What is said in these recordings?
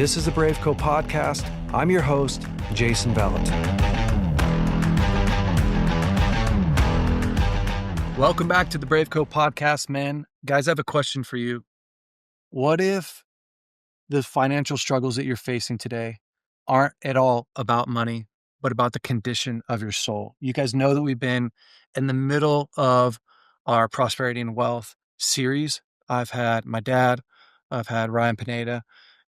This is the BraveCo podcast. I'm your host, Jason Bellet. Welcome back to the BraveCo podcast, man. Guys, I have a question for you. What if the financial struggles that you're facing today aren't at all about money, but about the condition of your soul? You guys know that we've been in the middle of our prosperity and wealth series. I've had my dad, I've had Ryan Pineda.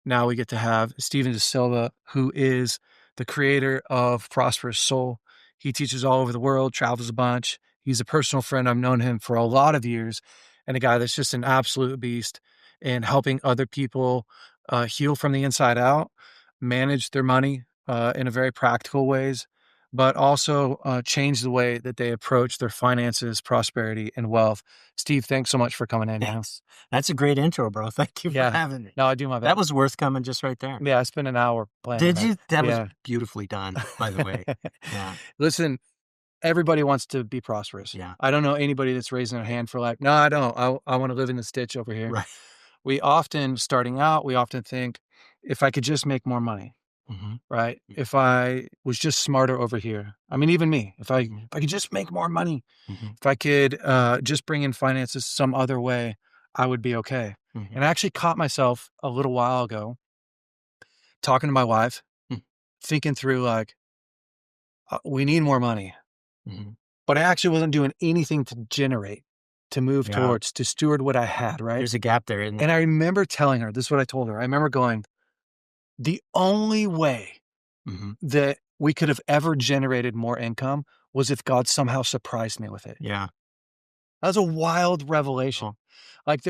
Now we get to have Stephen De Silva, who is the creator of Prosperous Soul. He teaches all over the world, travels a bunch. He's a personal friend. I've known him for a lot of years, and a guy that's just an absolute beast in helping other people heal from the inside out, manage their money in a very practical ways, but also change the way that they approach their finances, prosperity, and wealth. Steve, thanks so much for coming in. Thanks. That's a great intro, bro. Thank you for having me. No, I do my best. That was worth coming just right there. Yeah, I spent an hour planning. Did you? That was beautifully done, by the way. Yeah. Listen, everybody wants to be prosperous. Yeah. I don't know anybody that's raising their hand for like, no, I don't. I want to live in the ditch over here. Right. We often, starting out, think, if I could just make more money, right? If I was just smarter over here. I mean, even me, if I could just make more money, if I could just bring in finances some other way, I would be okay. And I actually caught myself a little while ago talking to my wife, thinking through like, we need more money. But I actually wasn't doing anything to generate, to move towards, to steward what I had, right? There's a gap there, isn't there? And I remember telling her, this is what I told her. I remember going, the only way that we could have ever generated more income was if God somehow surprised me with it. Yeah. That was a wild revelation. Like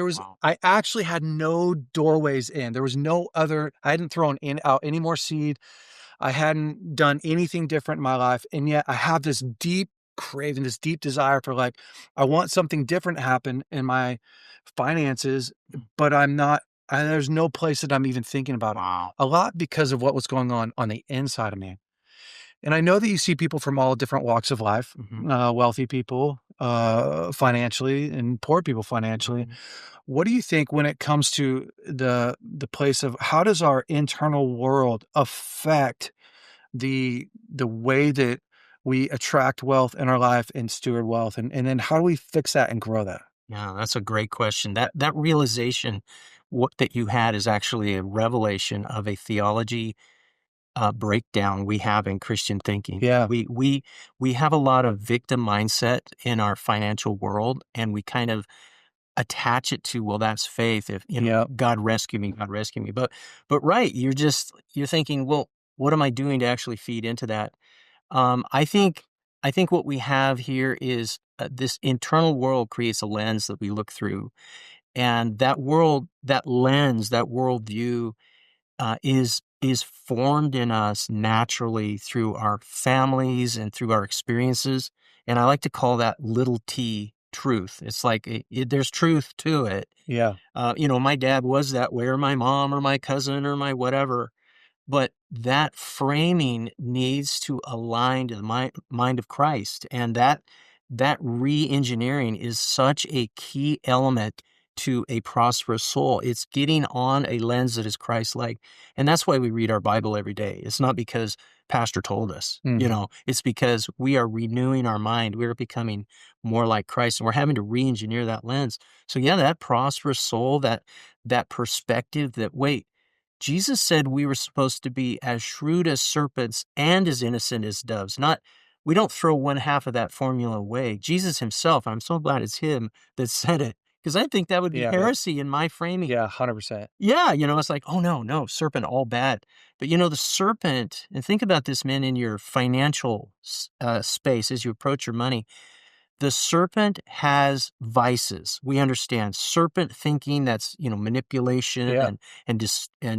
I actually had no doorways in. There was no other, I hadn't thrown out any more seed. I hadn't done anything different in my life. And yet I have this deep craving, this deep desire for like, I want something different to happen in my finances, but there's no place that I'm even thinking about it. A lot because of what was going on the inside of me. And I know that you see people from all different walks of life, wealthy people financially and poor people financially. What do you think when it comes to the place of how does our internal world affect the way that we attract wealth in our life and steward wealth? And then how do we fix that and grow that? Yeah, that's a great question. That realization that you had is actually a revelation of a theology breakdown we have in Christian thinking. Yeah. We have a lot of victim mindset in our financial world, and we kind of attach it to, well, that's faith. If God rescue me, God rescue me. But right, you're thinking, well, what am I doing to actually feed into that? I think what we have here is this internal world creates a lens that we look through, and that lens, that worldview, is formed in us naturally through our families and through our experiences. And I like to call that little t truth. It's like there's truth to it. Yeah. My dad was that way, or my mom, or my cousin, or my whatever. But that framing needs to align to the mind of Christ. And that re-engineering is such a key element to a prosperous soul. It's getting on a lens that is Christ-like. And that's why we read our Bible every day. It's not because pastor told us, it's because we are renewing our mind. We're becoming more like Christ, and we're having to re-engineer that lens. So that prosperous soul, that perspective that, wait, Jesus said we were supposed to be as shrewd as serpents and as innocent as doves. We don't throw one half of that formula away. Jesus himself, I'm so glad it's him that said it, because I think that would be heresy in my framing. Yeah, 100%. Yeah, it's like, oh, no, serpent, all bad. But the serpent, and think about this, man, in your financial space as you approach your money, the serpent has vices. We understand serpent thinking, that's, manipulation and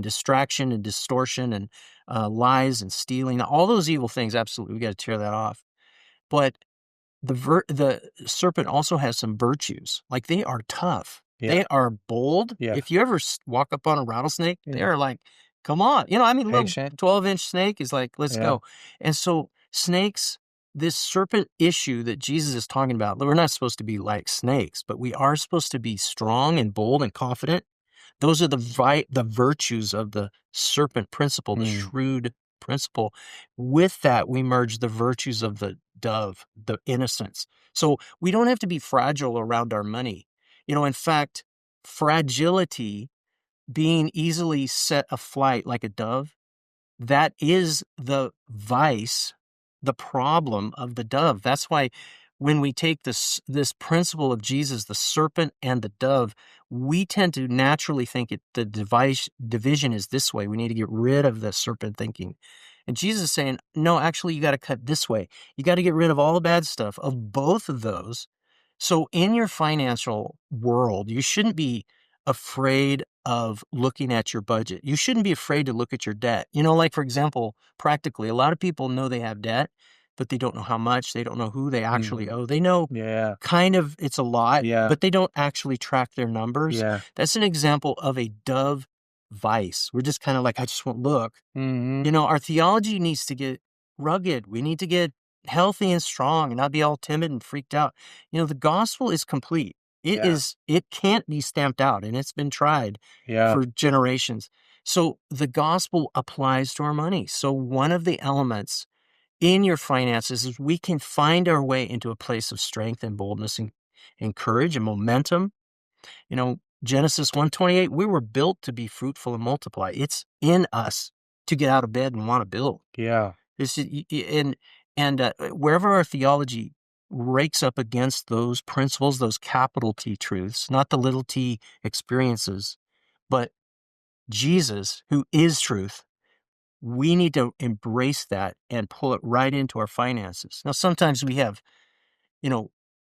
distraction and distortion and lies and stealing, all those evil things. Absolutely. We got to tear that off. But the serpent also has some virtues. Like, they are tough. Yeah. They are bold. Yeah. If you ever walk up on a rattlesnake, they're like, come on. Little 12-inch snake is like, let's go. And so snakes, this serpent issue that Jesus is talking about, we're not supposed to be like snakes, but we are supposed to be strong and bold and confident. Those are the virtues of the serpent principle, the shrewd principle. With that, we merge the virtues of the dove, the innocence. So we don't have to be fragile around our money. In fact, fragility, being easily set aflight like a dove, that is the vice, the problem of the dove. That's why when we take this principle of Jesus, the serpent and the dove, we tend to naturally think the division is this way. We need to get rid of the serpent thinking. And Jesus is saying, no, actually, you got to cut this way. You got to get rid of all the bad stuff of both of those. So in your financial world, you shouldn't be afraid of looking at your budget. You shouldn't be afraid to look at your debt. Like, for example, practically, a lot of people know they have debt, but they don't know how much. They don't know who they actually owe. They know Yeah. kind of it's a lot, Yeah. but they don't actually track their numbers. Yeah. That's an example of a dove vice. We're just kind of like, I just won't look. Our theology needs to get rugged. We need to get healthy and strong and not be all timid and freaked out. The gospel is complete. It can't be stamped out, and it's been tried for generations. So the gospel applies to our money. So one of the elements in your finances is we can find our way into a place of strength and boldness and courage and momentum. Genesis 1:28, we were built to be fruitful and multiply. It's in us to get out of bed and want to build. Yeah. And wherever our theology rakes up against those principles, those capital T truths, not the little t experiences, but Jesus, who is truth, we need to embrace that and pull it right into our finances. Now, sometimes we have,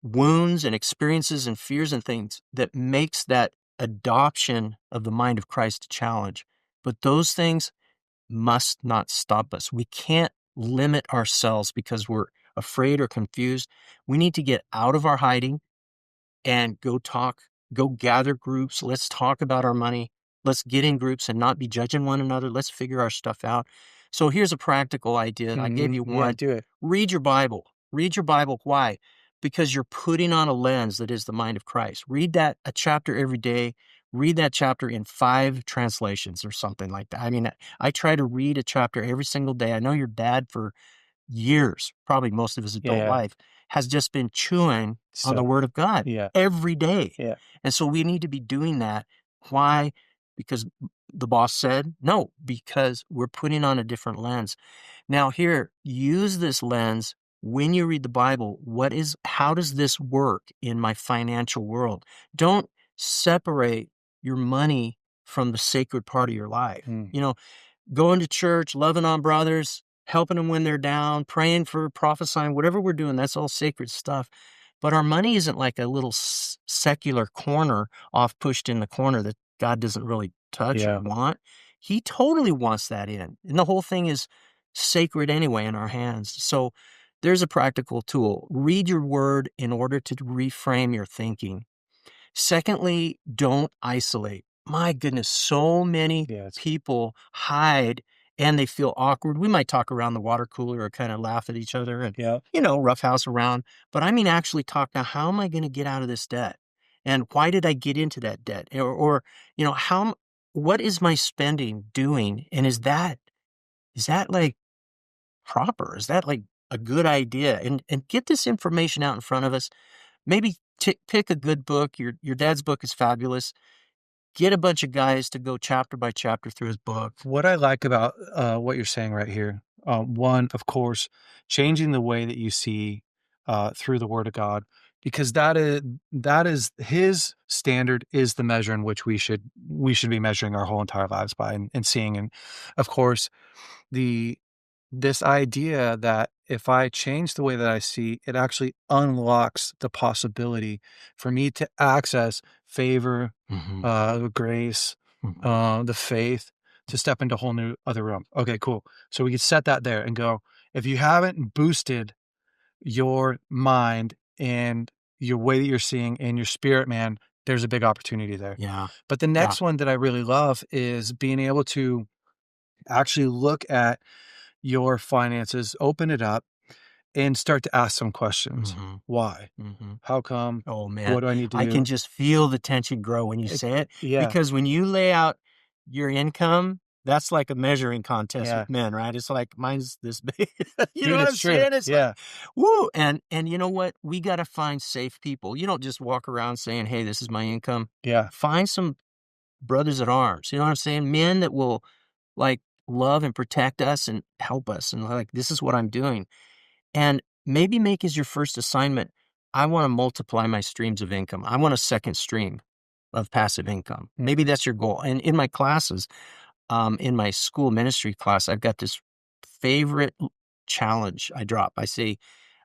wounds and experiences and fears and things that makes that adoption of the mind of Christ a challenge. But those things must not stop us. We can't limit ourselves because we're afraid or confused. We need to get out of our hiding and go gather groups. Let's talk about our money. Let's get in groups and not be judging one another. Let's figure our stuff out. So here's a practical idea. I gave you one. Yeah, do it. Read your Bible. Read your Bible. Why? Because you're putting on a lens that is the mind of Christ. Read that a chapter every day. Read that chapter in 5 translations or something like that. I mean, I try to read a chapter every single day. I know your dad for years, probably most of his adult life, has just been chewing on the Word of God every day. Yeah. And so we need to be doing that. Why? Because the boss said? No, because we're putting on a different lens. Now here, use this lens when you read the Bible. How does this work in my financial world? Don't separate your money from the sacred part of your life. Going to church, loving on brothers, helping them when they're down, praying for prophesying, whatever we're doing, that's all sacred stuff. But our money isn't like a little secular corner off pushed in the corner that God doesn't really touch or want. He totally wants that in. And the whole thing is sacred anyway in our hands. So there's a practical tool. Read your word in order to reframe your thinking. Secondly, don't isolate. My goodness, so many people hide and they feel awkward. We might talk around the water cooler or kind of laugh at each other and, roughhouse around. But I mean, actually talk now, how am I going to get out of this debt? And why did I get into that debt? Or what is my spending doing? And is that like proper? Is that like a good idea? And get this information out in front of us. Maybe pick a good book. Your dad's book is fabulous. Get a bunch of guys to go chapter by chapter through his book. What I like about what you're saying right here, one, of course, changing the way that you see through the Word of God, because that is His standard, is the measure in which we should be measuring our whole entire lives by and seeing. And of course, this idea that if I change the way that I see, it actually unlocks the possibility for me to access favor, grace, the faith, to step into a whole new other realm. Okay, cool. So we can set that there and go, if you haven't boosted your mind and your way that you're seeing and your spirit, man, there's a big opportunity there. Yeah. But the next one that I really love is being able to actually look at your finances, open it up, and start to ask some questions. Mhm. Why? Mhm. How come? Oh, man. What do I need to I can do? just feel the tension grow when you say it, Yeah, because when you lay out your income, that's like a measuring contest yeah. with men, right? It's like, "Mine's this big." You know Dude, what it's I'm true. saying? It's like, Yeah, woo, and you know what? We gotta find safe people. You don't just walk around saying, "Hey, this is my income." yeah, Find some brothers at arms, you know what I'm saying? Men that will, like, love and protect us and help us, and, like, "This is what I'm doing." And maybe make as your first assignment, I wanna multiply my streams of income. I want a second stream of passive income. mm, Maybe that's your goal. And in my classes, in my school ministry class, I've got this favorite challenge I drop. I say,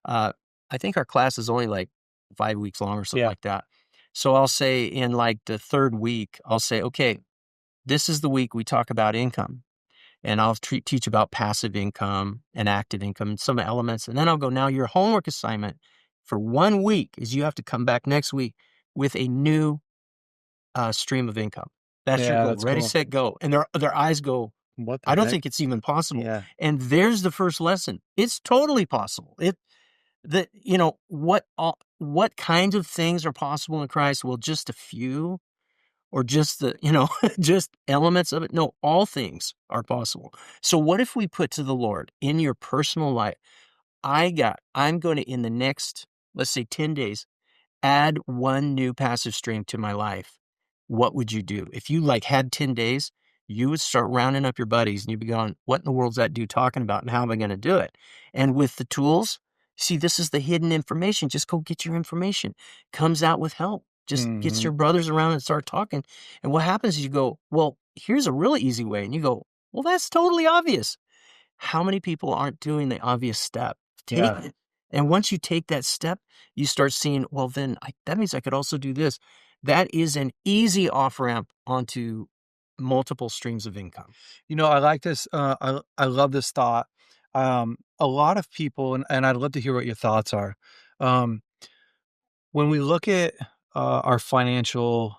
uh, I think our class is only like 5 weeks long or something yeah, like that. So I'll say in like the third week, I'll say, okay, this is the week we talk about income. And I'll teach about passive income and active income and some elements. And then I'll go, now your homework assignment for 1 week is you have to come back next week with a new stream of income. That's your yeah, goal. that's Ready, cool. set, go. And their eyes go, What the I don't heck? think it's even possible. Yeah, And there's the first lesson. It's totally possible. What kinds of things are possible in Christ? Well, just a few, or just just elements of it. No, all things are possible. So what if we put to the Lord in your personal life, I'm going to, in the next, let's say 10 days, add one new passive stream to my life. What would you do? If you like had 10 days, you would start rounding up your buddies and you'd be going, what in the world's that dude talking about? And how am I going to do it? And with the tools, see, this is the hidden information. Just go get your information. Comes out with help. Just gets mhm, your brothers around and start talking. And what happens is you go, well, here's a really easy way. And you go, well, that's totally obvious. How many people aren't doing the obvious step? Take yeah. it. And once you take that step, you start seeing, well, then that means I could also do this. That is an easy off ramp onto multiple streams of income. I like this, I love this thought. A lot of people, and I'd love to hear what your thoughts are. Um, when we look at, our financial,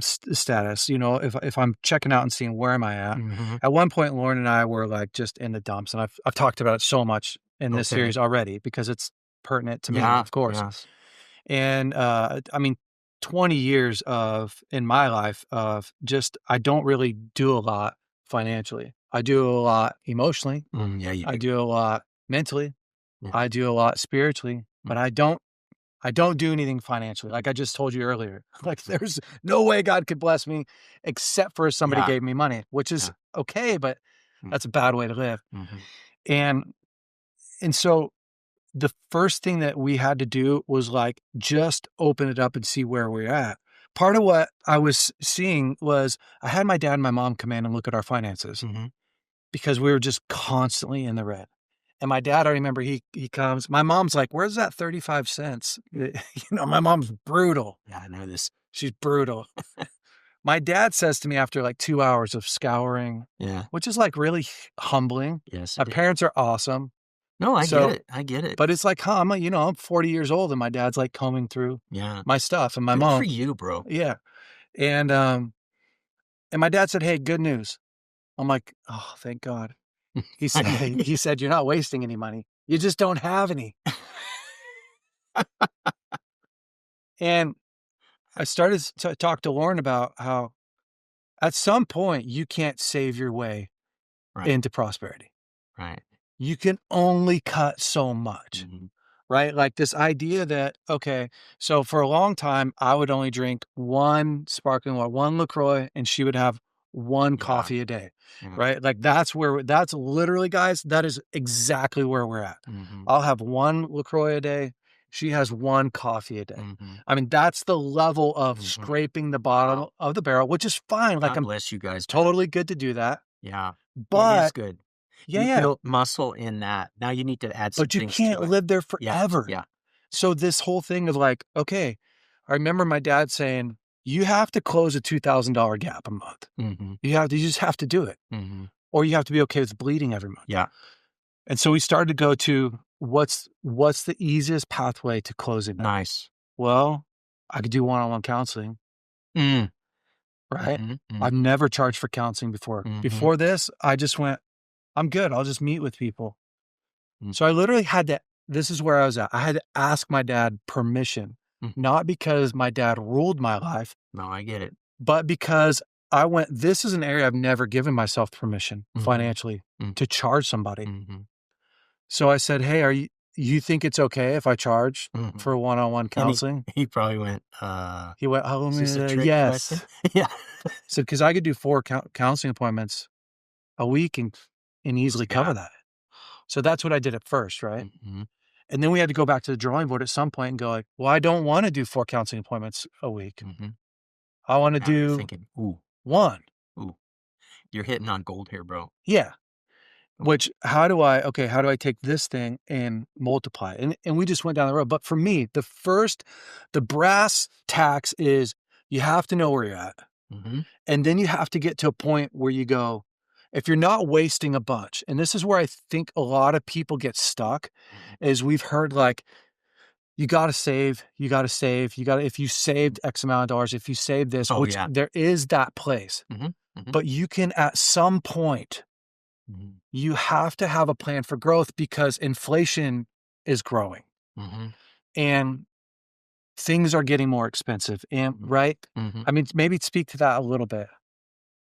status, if I'm checking out and seeing where am I Hmm. at one point, Lauren and I were, like, just in the dumps, and I've talked about it so much in this Okay. series already because it's pertinent to me, Yeah. of course. Yes. And, I mean, 20 years in my life of just I don't really do a lot financially. I do a lot emotionally. Yeah, you I do. do a lot mentally. Yeah. I do a lot spiritually, Mm. but I don't do anything financially. Like I just told you earlier, like there's no way God could bless me except for if somebody Yeah. gave me money, which is Yeah. okay, but Mm. that's a bad way to live. Mhm. And so the first thing that we had to do was like just open it up and see where we're at. Part of what I was seeing was I had my dad and my mom come in and look at our finances Mhm. because we were just constantly in the red. And my dad, I remember he comes, my mom's like, "Where's that 35 cents?" My mom's brutal. Yeah, I know this. She's brutal. My dad says to me after like 2 hours of scouring, Yeah. which is like really humbling. Yes, My it is. parents are awesome. No, I get So, it. I get it. but it's like, huh, I'm 40 years old and my dad's like combing through Yeah. my stuff and my Good for mom. you, bro. Yeah. And, my dad said, "Hey, good news." I'm like, "Oh, thank God." He said, he said, "You're not wasting any money. You just don't have any." And I started to talk to Lauren about how at some point you can't save your way Right. into prosperity. Right. You can only cut so much. Mhm. Right? Like this idea that, okay, so for a long time, I would only drink one sparkling water, one LaCroix, and she would have one Yeah. coffee a day. Yeah. Right? Like that's literally, guys, that is exactly where we're at. Mhm. I'll have one LaCroix a day. She has one coffee a day. Mhm. I mean, that's the level of Mhm. scraping the Wow. bottom of the barrel, which is fine. Like God I'm bless you guys, man. totally good to do that. Yeah. It is But good. yeah, You yeah. built muscle in that. Now you need to add some But you things can't to it. live there Yeah. forever. Yeah. So this whole thing of like, okay, I remember my dad saying, you have to close a $2,000 gap a month. Mhm. You just have to do it. Mhm. Or you have to be okay with bleeding every month. Yeah. And so we started to go to what's the easiest pathway to closing that? Nice. Well, I could do one-on-one counseling, Mm. right? Mhm. I've Mhm. never charged for counseling before. Mhm. Before this, I just went, I'm good. I'll just meet with people. So I literally had to, this is where I was at. I had to ask my dad permission, not because my dad ruled my life. No, I get it. But because I went, this is an area I've never given myself permission financially to charge somebody. So I said, hey, you think it's okay if I charge for one-on-one counseling? He probably went, He went, is this a trick yes. question? Yeah. So, because I could do 4 counseling appointments a week and easily cover that. So that's what I did at first, right? And then we had to go back to the drawing board at some point and go like, well, I don't want to do 4 counseling appointments a week. I want to do thinking, ooh, 1. Ooh, you're hitting on gold here, bro. Yeah. Which, how do I take this thing and multiply it? And we just went down the road. But for me, the brass tacks is you have to know where you're at. And then you have to get to a point where you go, if you're not wasting a bunch, and this is where I think a lot of people get stuck, is we've heard like, you got to save, if you saved X amount of dollars, if you save this, there is that place. But you can, at some point, you have to have a plan for growth because inflation is growing and things are getting more expensive. And right? I mean, maybe speak to that a little bit.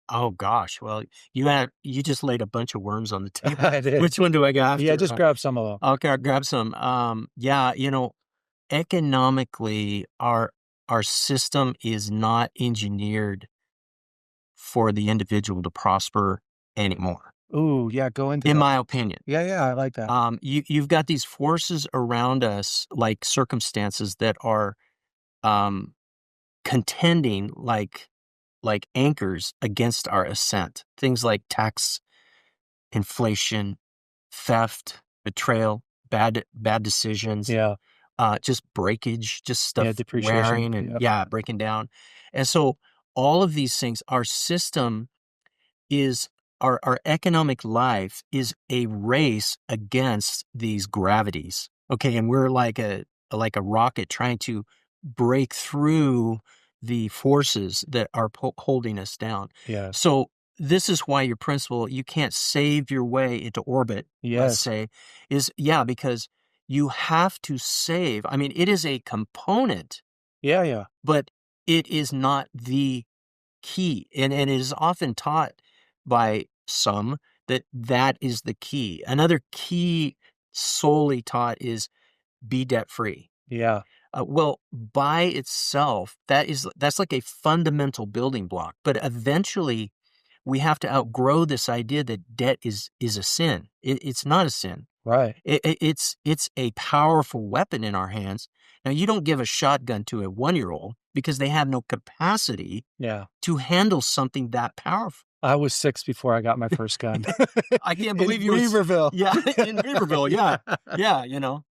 Oh gosh. Well, you just laid a bunch of worms on the table. I did. Which one do I got? Yeah, just grab some of them. Okay, I'll grab some. Yeah, economically, our system is not engineered for the individual to prosper anymore. Ooh, yeah, go into in that. my opinion. Yeah, I like that. You've got these forces around us, like circumstances that are contending like anchors against our ascent. Things like tax, inflation, theft, betrayal, bad decisions. Yeah. Just breakage, just stuff depreciation. wearing and breaking down. And so all of these things, our system is our economic life is a race against these gravities. Okay, and we're like a rocket trying to break through the forces that are holding us down. Yeah. So this is why your principle, you can't save your way into orbit, let's say, is because you have to save. I mean, it is a component. Yeah. But it is not the key. And it is often taught by some that is the key. Another key solely taught is be debt free. Yeah. Well, by itself, that's like a fundamental building block. But eventually, we have to outgrow this idea that debt is a sin. It's not a sin. Right. It's a powerful weapon in our hands. Now, you don't give a shotgun to a 1-year-old because they have no capacity to handle something that powerful. I was 6 before I got my first gun. I can't believe you Weaverville. in Weaverville, yeah.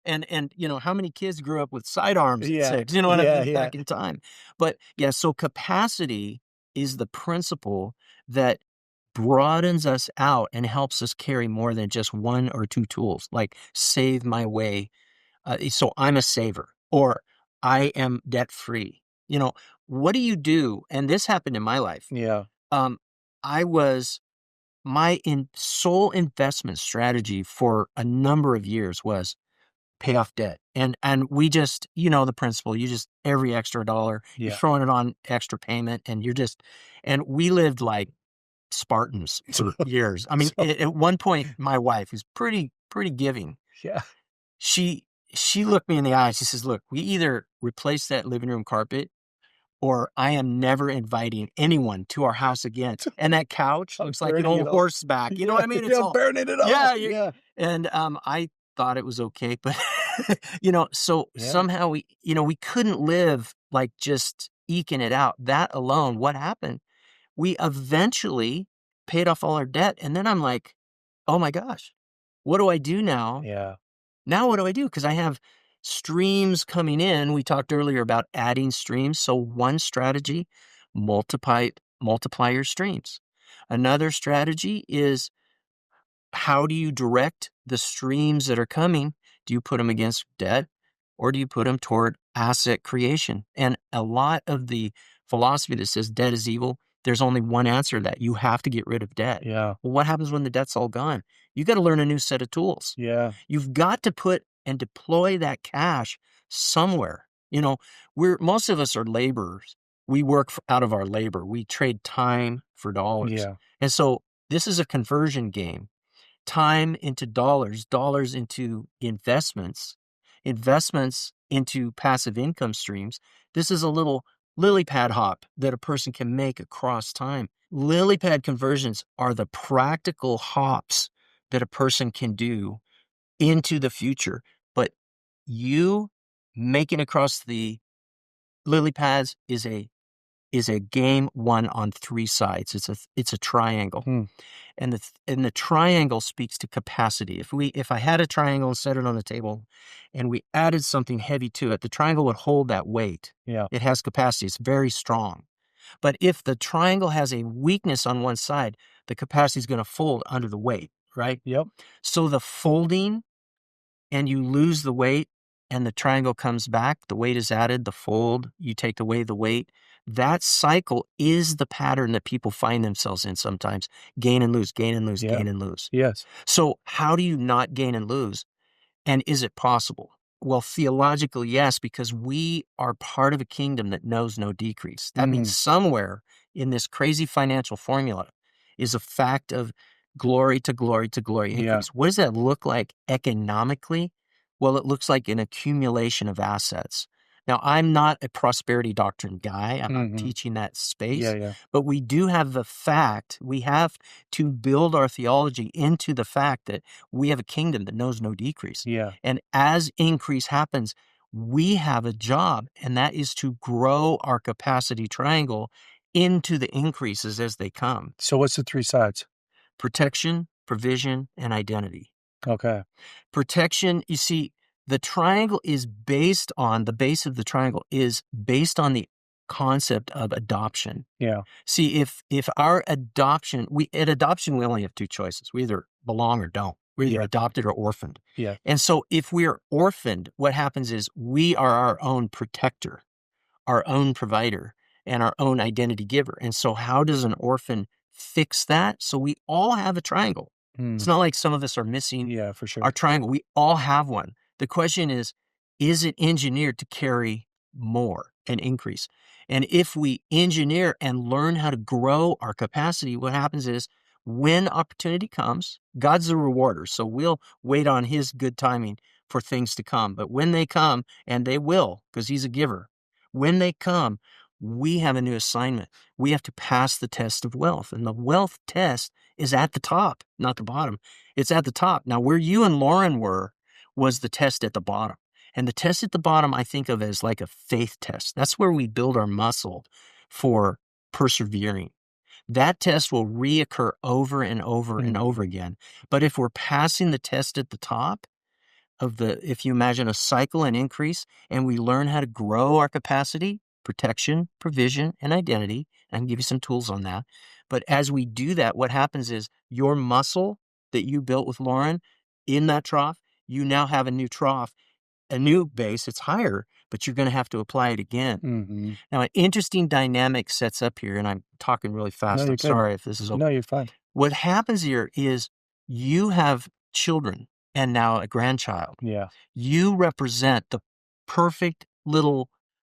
And how many kids grew up with sidearms at 6? You know what I mean? Back in time. But so capacity is the principle that broadens us out and helps us carry more than just 1 or 2 tools, like save my way. So I'm a saver, or I am debt free. What do you do? And this happened in my life. Yeah. My sole investment strategy for a number of years was pay off debt. And we just, the principle, you just, every extra dollar, you're throwing it on extra payment, and and we lived like Spartans for years. I mean, at one point, my wife, who's pretty giving, she looked me in the eye. She says, look, we either replace that living room carpet, or I am never inviting anyone to our house again. And that couch looks like an old horseback. You know what I mean? It's all burning it off. Yeah. And I thought it was okay, but somehow we couldn't live like just eking it out. That alone, what happened? We eventually paid off all our debt, and then I'm like, oh my gosh, what do I do now? Yeah. Now what do I do? Because I have streams coming in. We talked earlier about adding streams. So one strategy, multiply your streams. Another strategy is, how do you direct the streams that are coming? Do you put them against debt, or do you put them toward asset creation? And a lot of the philosophy that says debt is evil, there's only one answer to that. You have to get rid of debt. Yeah. Well, what happens when the debt's all gone? You got to learn a new set of tools. Yeah. You've got to put and deploy that cash somewhere. Most of us are laborers. We work out of our labor. We trade time for dollars. Yeah. And so this is a conversion game. Time into dollars, dollars into investments, investments into passive income streams. This is a little lily pad hop that a person can make across time. Lily pad conversions are the practical hops that a person can do into the future. But you making across the lily pads is a game won on three sides. It's a triangle. And the triangle speaks to capacity. If I had a triangle and set it on the table and we added something heavy to it, the triangle would hold that weight. Yeah. It has capacity. It's very strong. But if the triangle has a weakness on one side, the capacity is going to fold under the weight, right? Yep. So the folding, and you lose the weight and the triangle comes back, the weight is added, the fold, you take away the weight. That cycle is the pattern that people find themselves in sometimes. Gain and lose, gain and lose, Yeah. gain and lose. Yes. So how do you not gain and lose? And is it possible? Well, theologically, yes, because we are part of a kingdom that knows no decrease. That means somewhere in this crazy financial formula is a fact of glory to glory to glory increase. Yeah. What does that look like economically? Well, it looks like an accumulation of assets. Now, I'm not a prosperity doctrine guy. I'm not teaching that space. Yeah. But we do have the fact, we have to build our theology into the fact that we have a kingdom that knows no decrease. Yeah. And as increase happens, we have a job, and that is to grow our capacity triangle into the increases as they come. So what's the three sides? Protection, provision, and identity. Okay. Protection, you see, the triangle is based on, the base of the triangle is based on the concept of adoption. Yeah. See, if our adoption, at adoption, we only have two choices. We either belong or don't. We're either adopted or orphaned. Yeah. And so if we're orphaned, what happens is we are our own protector, our own provider, and our own identity giver. And so how does an orphan fix that? So we all have a triangle. It's not like some of us are missing for sure. our triangle. We all have one. The question is it engineered to carry more and increase? And if we engineer and learn how to grow our capacity, what happens is when opportunity comes, God's the rewarder. So we'll wait on his good timing for things to come. But when they come, and they will, because he's a giver, when they come, we have a new assignment. We have to pass the test of wealth. And the wealth test is at the top, not the bottom. It's at the top. Now, where you and Lauren were was the test at the bottom. And the test at the bottom, I think of as like a faith test. That's where we build our muscle for persevering. That test will reoccur over and over and over again. But if we're passing the test at the top if you imagine a cycle and increase, and we learn how to grow our capacity, protection, provision, and identity, I can give you some tools on that. But as we do that, what happens is your muscle that you built with Lauren in that trough, you now have a new trough, a new base. It's higher, but you're going to have to apply it again. Now, an interesting dynamic sets up here, and I'm talking really fast. I'm sorry if this is okay. No, you're fine. What happens here is you have children and now a grandchild. Yeah. You represent the perfect little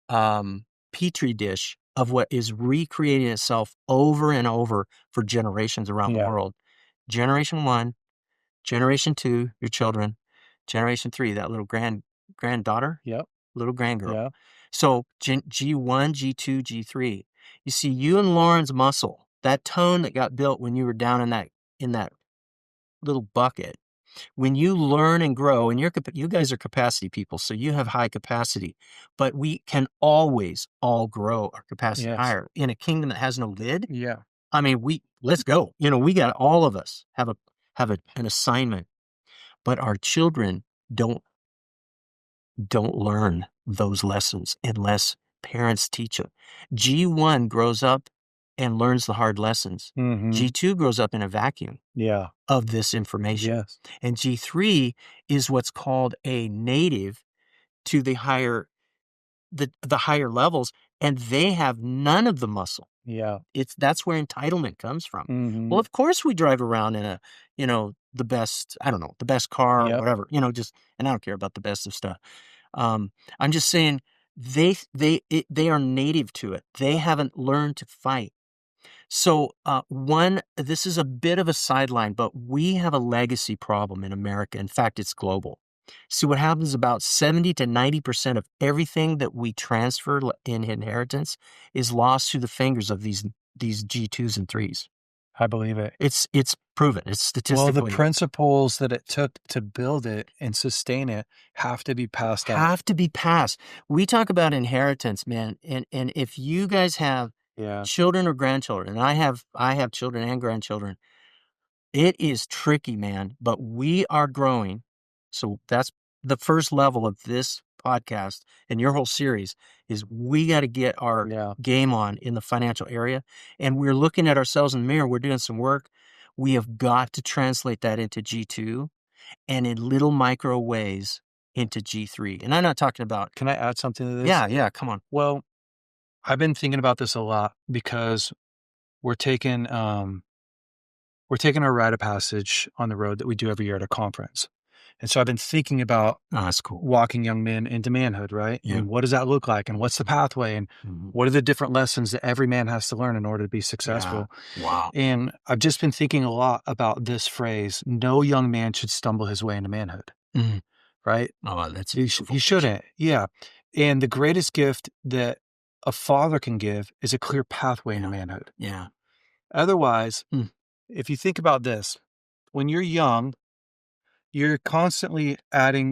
petri dish of what is recreating itself over and over for generations around the world. Generation 1, Generation 2, your children. Generation 3, that little granddaughter. Yep. Little grandgirl. Yeah. So G1, G2, G3. You see, you and Lauren's muscle, that tone that got built when you were down in that little bucket, when you learn and grow, and you guys are capacity people, so you have high capacity, but we can always all grow our capacity higher in a kingdom that has no lid. Yeah. I mean, let's go. We got, all of us have an assignment, but our children don't learn those lessons unless parents teach them. G1 grows up and learns the hard lessons. G2 grows up in a vacuum of this information. Yes. And G3 is what's called a native to the higher levels, and they have none of the muscle. Yeah. That's where entitlement comes from. Well, Mhm. of course we drive around in a, the best, I don't know, the best car or Yep. whatever, and I don't care about the best of stuff. Um, I'm just saying they are native to it. They haven't learned to fight. So, this is a bit of a sideline, but we have a legacy problem in America. In fact, it's global. See, what happens about 70 to 90% of everything that we transfer in inheritance is lost through the fingers of these G2s and 3s. I believe it. It's proven. It's Well, the statistically principles that it took to build it and sustain it have to be passed on. have to be passed. We talk about inheritance, man, and if you guys have Yeah. children or grandchildren, and I have children and grandchildren. It is tricky, man, but we are growing. So that's the first level of this podcast and your whole series is we got to get our Yeah. game on in the financial area. And we're looking at ourselves in the mirror. We're doing some work. We have got to translate that into G2 and in little micro ways into G3. And I'm not talking about, Can I add something to this? yeah, come on. Well, I've been thinking about this a lot because we're taking our rite of passage on the road that we do every year at a conference. And so I've been thinking about Oh, that's cool. walking young men into manhood, right? Yeah. And what does that look like? And what's the pathway? And what are the different lessons that every man has to learn in order to be successful? Yeah. Wow. And I've just been thinking a lot about this phrase, no young man should stumble his way into manhood, Mhm. right? Oh, that's a He beautiful picture. shouldn't. Yeah. And the greatest gift that a father can give is a clear pathway into manhood. Yeah. Otherwise, Mm. if you think about this, when you're young, you're constantly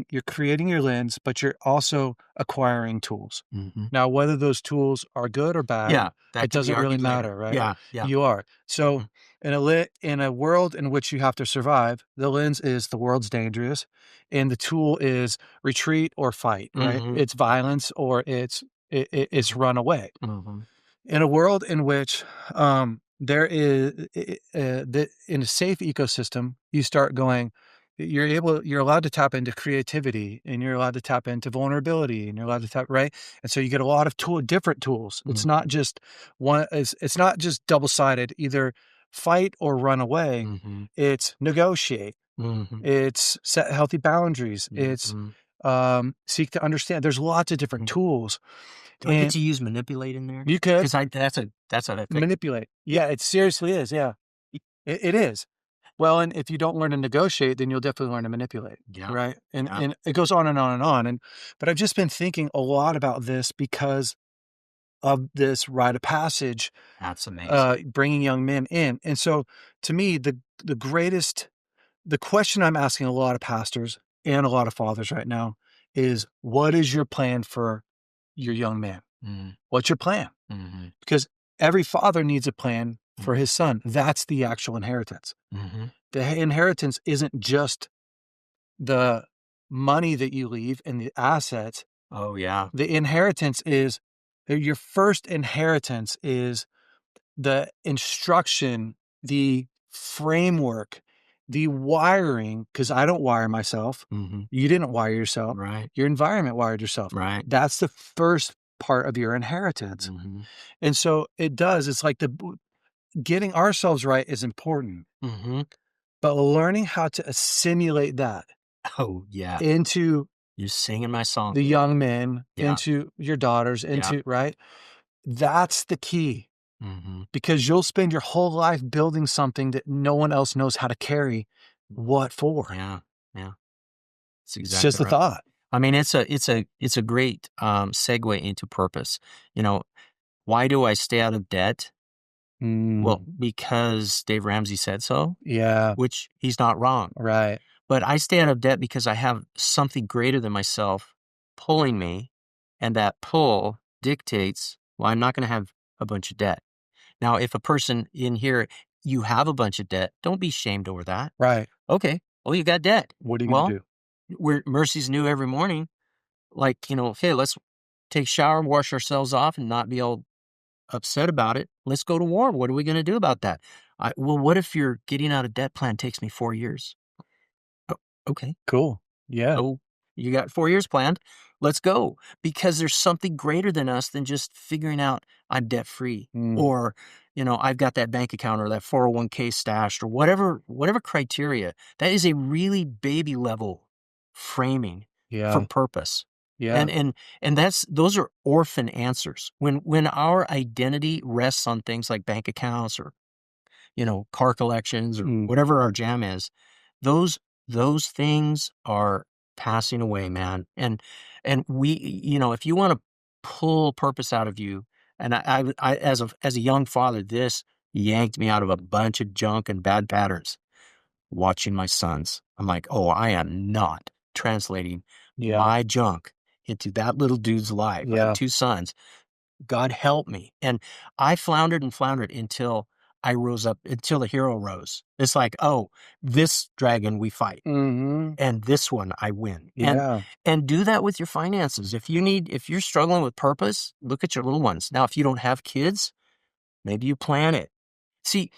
you're creating your lens, but you're also acquiring tools. Mhm. Now, whether those tools are good or bad, Yeah, that it can be doesn't really argued later. matter, right? Yeah, yeah. You are. So Mhm. in a world in which you have to survive, the lens is the world's dangerous and the tool is retreat or fight, right? Mhm. It's violence or it's run away. Mhm. In a world in which there is in a safe ecosystem, you start going, you're allowed to tap into creativity and you're allowed to tap into vulnerability and you're allowed to tap, right? And so you get a lot of different tools. It's Mhm. not just one, it's not just double-sided, either fight or run away. Mhm. It's negotiate. Mhm. It's set healthy boundaries. It's Mhm. seek to understand. There's lots of different Mhm. tools. Do I get And to use manipulate in there? you could Because that's what I think. manipulate. Yeah, it seriously is. Yeah, it is. Well, and if you don't learn to negotiate, then you'll definitely learn to manipulate, Yeah, right? And yeah. and it goes on and on and on. But I've just been thinking a lot about this because of this rite of passage, That's amazing. bringing young men in. And so, to me, the question I'm asking a lot of pastors and a lot of fathers right now is, what is your plan for your young man? Mhm. What's your plan? Mhm. Because every father needs a plan for Mhm. his son. That's the actual inheritance. Mhm. The inheritance isn't just the money that you leave and the assets. Oh, yeah. The inheritance is your first inheritance is the instruction, the framework, the wiring, because I don't wire myself. Mhm. You didn't wire yourself. Right, Your environment wired yourself. right. That's the first part of your inheritance. Mhm. And so it's like getting ourselves right is important, Mhm. but learning how to assimilate that Oh, yeah. into You're singing my song the today. young men, Yeah, into your daughters, yeah. right? That's the key Mhm. because you'll spend your whole life building something that no one else knows how to carry. What for? Yeah, yeah. That's It's just exactly a right. thought. I mean, it's a great, segue into purpose. You know, why do I stay out of debt? Well, Mm, because Dave Ramsey said so, yeah, which he's not wrong. right. But I stay out of debt because I have something greater than myself pulling me, and that pull dictates, well, I'm not going to have a bunch of debt. Now, if a person in here, you have a bunch of debt, don't be shamed over that. Right. Okay, well, you got debt. What are you going to Well, do? mercy's new every morning. Like, hey, let's take a shower, wash ourselves off, and not be all upset about it. Let's go to war. What are we going to do about that? Well, what if your getting out of debt plan takes me 4 years? Oh, okay. Cool. Yeah. Oh. You got 4 years planned. Let's go. Because there's something greater than us than just figuring out I'm debt free or, I've got that bank account or that 401k stashed or whatever criteria. That is a really baby level framing for Yeah. purpose. Yeah. And those are orphan answers. When our identity rests on things like bank accounts or car collections or Mm. whatever our jam is, those things are passing away, man. And we, if you want to pull purpose out of you, and I as a young father, this yanked me out of a bunch of junk and bad patterns. Watching my sons, I'm like, oh, I am not translating Yeah. my junk into that little dude's life. I have Yeah. 2 sons. God help me. And I floundered and floundered until I rose up, until the hero rose. It's like, oh, this dragon we fight Mm-hmm. and this one I win. Yeah. And do that with your finances. If you're struggling with purpose, look at your little ones. Now, if you don't have kids, maybe you plan it. See,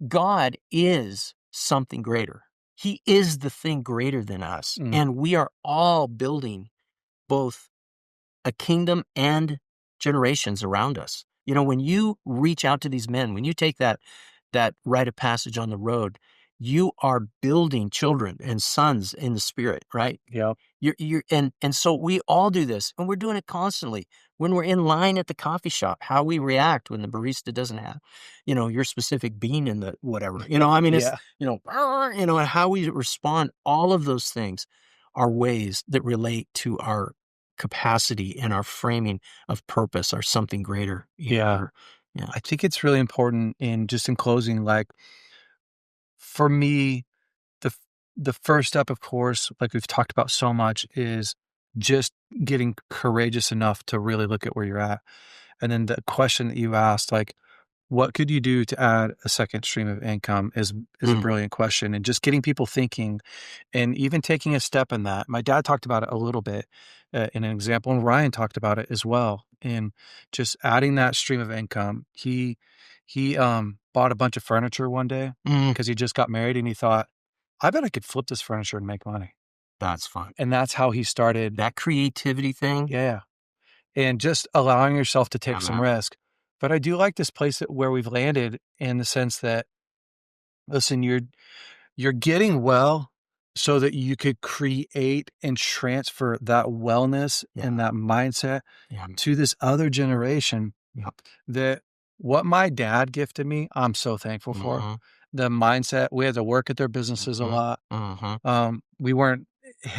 God is something greater. He is the thing greater than us. Mm. And we are all building both a kingdom and generations around us. When you reach out to these men, when you take that rite of passage on the road, you are building children and sons in the spirit, right? Yeah. And so we all do this, and we're doing it constantly. When we're in line at the coffee shop, how we react when the barista doesn't have, your specific bean in the whatever. I mean, it's Yeah. and how we respond. All of those things are ways that relate to our capacity and our framing of purpose or something greater. Yeah. Yeah. I think it's really important in closing, like for me, the the first step, of course, like we've talked about so much, is just getting courageous enough to really look at where you're at. And then the question that you asked, like, what could you do to add a second stream of income is a Mm. brilliant question. And just getting people thinking and even taking a step in that. My dad talked about it a little bit in an example, and Ryan talked about it as well. In just adding that stream of income. He bought a bunch of furniture one day Mm. because he just got married, and he thought, I bet I could flip this furniture and make money. That's fun. And that's how he started. That creativity thing. Yeah. And just allowing yourself to Yeah, take some man. risk. But I do like this place where we've landed, in the sense that, listen, you're getting well so that you could create and transfer that wellness Yeah. and that mindset Yeah. to this other generation. Yep. That what my dad gifted me, I'm so thankful for. Mhm. The mindset, we had to work at their businesses a Mhm. lot. Mhm. We weren't,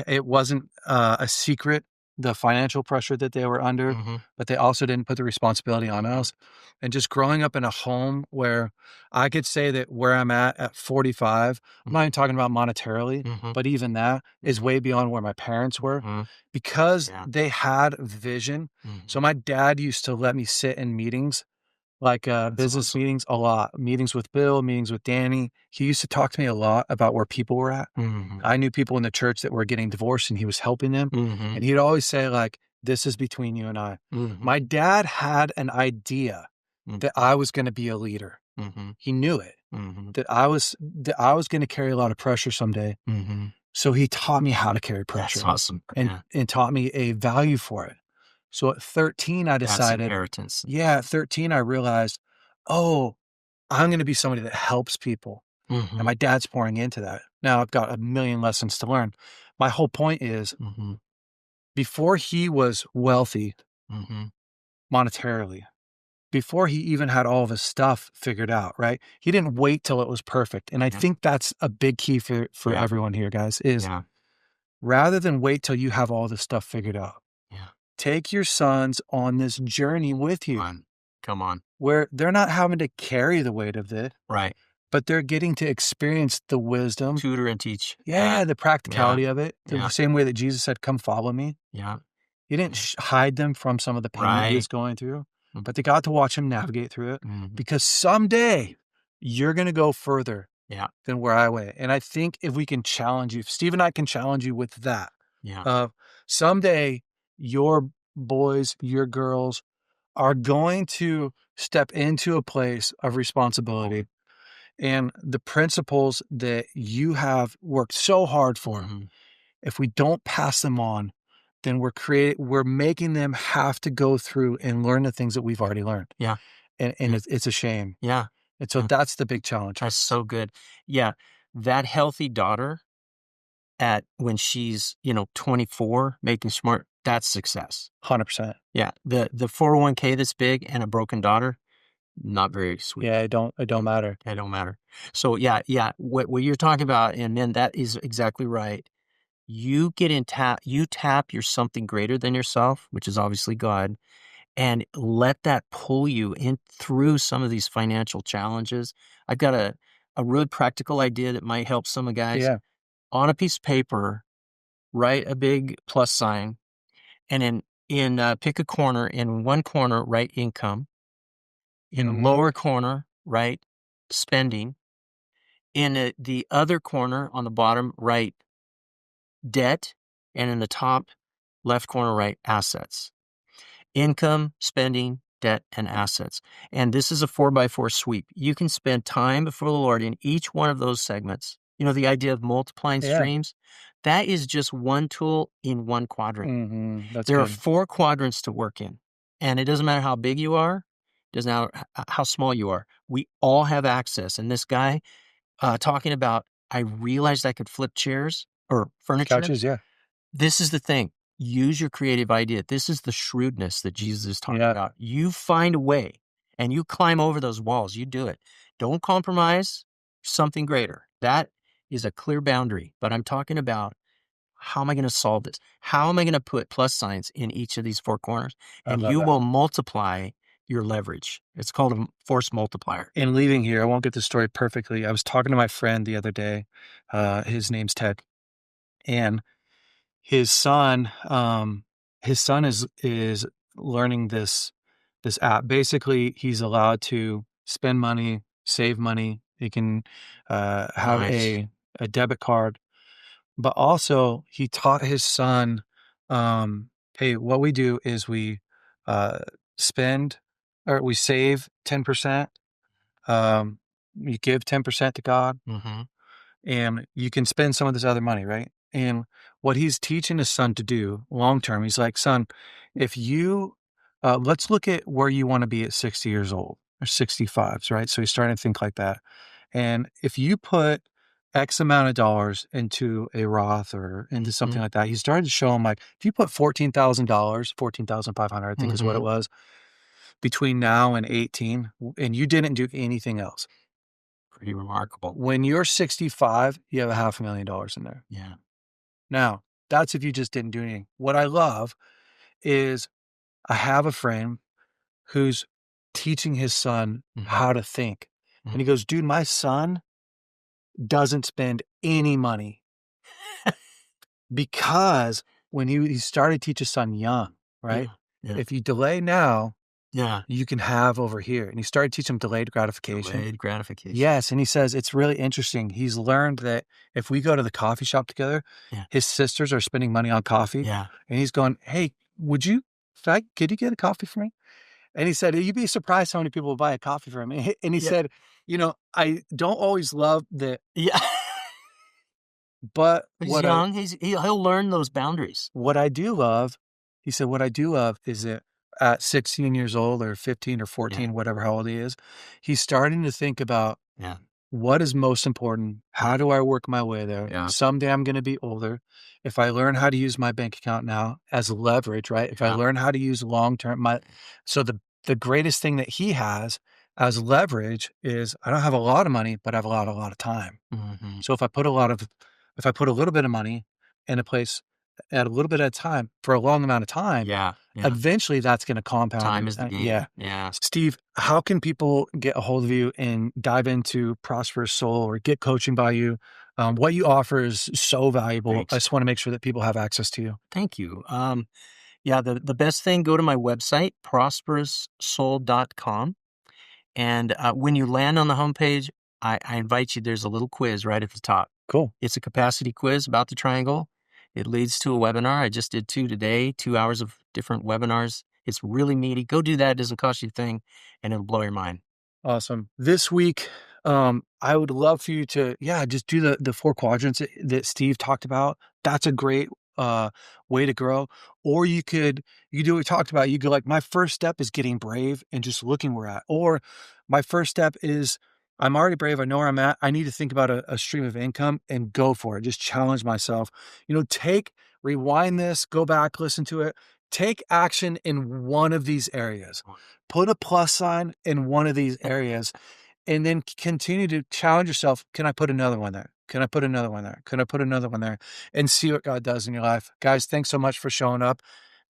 it wasn't a secret, the financial pressure that they were under, Mhm. but they also didn't put the responsibility on Mhm. us. And just growing up in a home where I could say that where I'm at 45, I'm not even talking about monetarily, Mhm. but even that is way beyond where my parents were, Mhm. because Yeah. they had vision. So Mhm. my dad used to let me sit in meetings, like That's business awesome. meetings, a lot. Meetings with Bill, meetings with Danny. He used to talk to me a lot about where people were at. Mhm. I knew people in the church that were getting divorced, and he was helping them. Mhm. And he'd always say, like, this is between you and I. Mhm. My dad had an idea Mhm. that I was going to be a leader. Mhm. He knew it, Mhm. that I was going to carry a lot of pressure someday. Mhm. So he taught me how to carry That's pressure, awesome. and Yeah. and taught me a value for it. So at 13, I That's decided, inheritance. yeah, at 13, I realized, oh, I'm going to be somebody that helps people. And Mhm. my dad's pouring into that. Now I've got a million lessons to learn. My whole point is, Mhm. before he was wealthy Mhm. monetarily, before he even had all of his stuff figured out, right? He didn't wait till it was perfect. And I Yeah. think that's a big key for Yeah. everyone here, guys, is Yeah. rather than wait till you have all this stuff figured out, Yeah. take your sons on this journey with you, Come on. where they're not having to carry the weight of it, Right. but they're getting to experience the wisdom. Tutor and teach. Yeah, the practicality of it. The Yeah. same way that Jesus said, come follow me. Yeah. He didn't hide them from some of the pain that he was Right. going through, Mm. but they got to watch him navigate through it, Mhm. because someday you're going to go further Yeah. than where I went. And I think if we can challenge you, if Steve and I can challenge you with that, Yeah. someday your boys, your girls are going to step into a place of responsibility, and the principles that you have worked so hard for, Mhm. if we don't pass them on, then we're making them have to go through and learn the things that we've already learned. Yeah. And Yeah. it's a shame. Yeah. And so Yeah. that's the big challenge. That's so good. Yeah. That healthy daughter when she's, 24, making smart, that's success. 100%. Yeah. The 401k that's big and a broken daughter, not very sweet. Yeah, it don't matter. It don't matter. So yeah. What you're talking about, and then that is exactly right. You tap your something greater than yourself, which is obviously God, and let that pull you in through some of these financial challenges. I've got a really practical idea that might help some guys. Yeah. On a piece of paper, write a big plus sign, and pick a corner. In one corner, write income. In the lower corner, write spending. In the other corner on the bottom, write debt, and in the top left corner, write assets. Income, spending, debt, and assets. And this is a 4x4 sweep. You can spend time before the Lord in each one of those segments. The idea of multiplying streams, that is just one tool in one quadrant. There are 4 quadrants to work in. And it doesn't matter how big you are, it doesn't matter how small you are. We all have access. And this guy talking about, I realized I could flip chairs or furniture. Couches, yeah. This is the thing. Use your creative idea. This is the shrewdness that Jesus is talking about. You find a way and you climb over those walls. You do it. Don't compromise something greater. That is a clear boundary. But I'm talking about, how am I going to solve this? How am I going to put plus signs in each of these 4 corners? And you will multiply your leverage. It's called a force multiplier. In leaving here, I won't get the story perfectly. I was talking to my friend the other day. His name's Ted. And his son is learning this app. Basically, he's allowed to spend money, save money. He can have Nice. a debit card, but also he taught his son, hey, what we do is we spend, or we save 10%. You give 10% to God, and you can spend some of this other money, right? And what he's teaching his son to do long term, he's like, son, if you, let's look at where you want to be at 60 years old or 65, right? So he's starting to think like that. And if you put X amount of dollars into a Roth or into something like that, he started to show him, like, if you put $14,000, 14,500, I think is what it was, between now and 18, and you didn't do anything else. Pretty remarkable. When you're 65, you have $500,000 in there. Yeah. Now, that's if you just didn't do anything. What I love is I have a friend who's teaching his son how to think. And he goes, dude, my son doesn't spend any money because when he started to teach his son young, right? Yeah. If you delay now, Yeah. you can have over here. And he started teaching him delayed gratification. Delayed gratification. Yes. And he says, it's really interesting. He's learned that if we go to the coffee shop together, his sisters are spending money on coffee. Yeah. And he's going, hey, could you get a coffee for me? And he said, you'd be surprised how many people will buy a coffee for him. And he said, I don't always love the, but he's young. He'll learn those boundaries. What I do love, he said, what I do love is that at 16 years old or 15 or 14, whatever how old he is, he's starting to think about what is most important. How do I work my way there? Yeah. Someday I'm going to be older. If I learn how to use my bank account now as leverage, right? If I learn how to use long-term, so the greatest thing that he has as leverage is, I don't have a lot of money, but I have a lot of time. So if I put a little bit of money in a place at a little bit at a time for a long amount of time, eventually that's going to compound. Time is the game. Yeah. Steve, how can people get a hold of you and dive into Prosperous Soul or get coaching by you? What you offer is so valuable. Thanks. I just want to make sure that people have access to you. Thank you. The best thing, go to my website, prosperoussoul.com. And when you land on the homepage, I invite you, there's a little quiz right at the top. Cool. It's a capacity quiz about the triangle. It leads to a webinar. I just did 2 today, 2 hours of different webinars. It's really meaty. Go do that. It doesn't cost you a thing, and it'll blow your mind. Awesome. This week, I would love for you to, just do the 4 quadrants that Steve talked about. That's a great way to grow. Or you do what we talked about. You go like, my first step is getting brave and just looking where we're at. Or my first step is I'm already brave. I know where I'm at. I need to think about a stream of income and go for it. Just challenge myself. Rewind this, go back, listen to it. Take action in one of these areas. Put a plus sign in one of these areas, and then continue to challenge yourself. Can I put another one there? Can I put another one there? Can I put another one there? And see what God does in your life. Guys, thanks so much for showing up.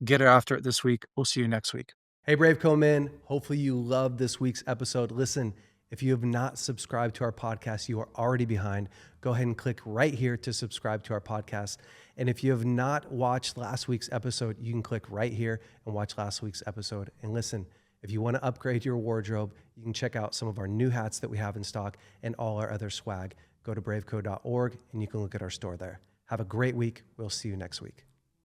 Get after it this week. We'll see you next week. Hey, BraveCo man. Hopefully you loved this week's episode. Listen, if you have not subscribed to our podcast, you are already behind. Go ahead and click right here to subscribe to our podcast. And if you have not watched last week's episode, you can click right here and watch last week's episode. And listen, if you want to upgrade your wardrobe, you can check out some of our new hats that we have in stock and all our other swag. Go to braveco.org and you can look at our store there. Have a great week. We'll see you next week.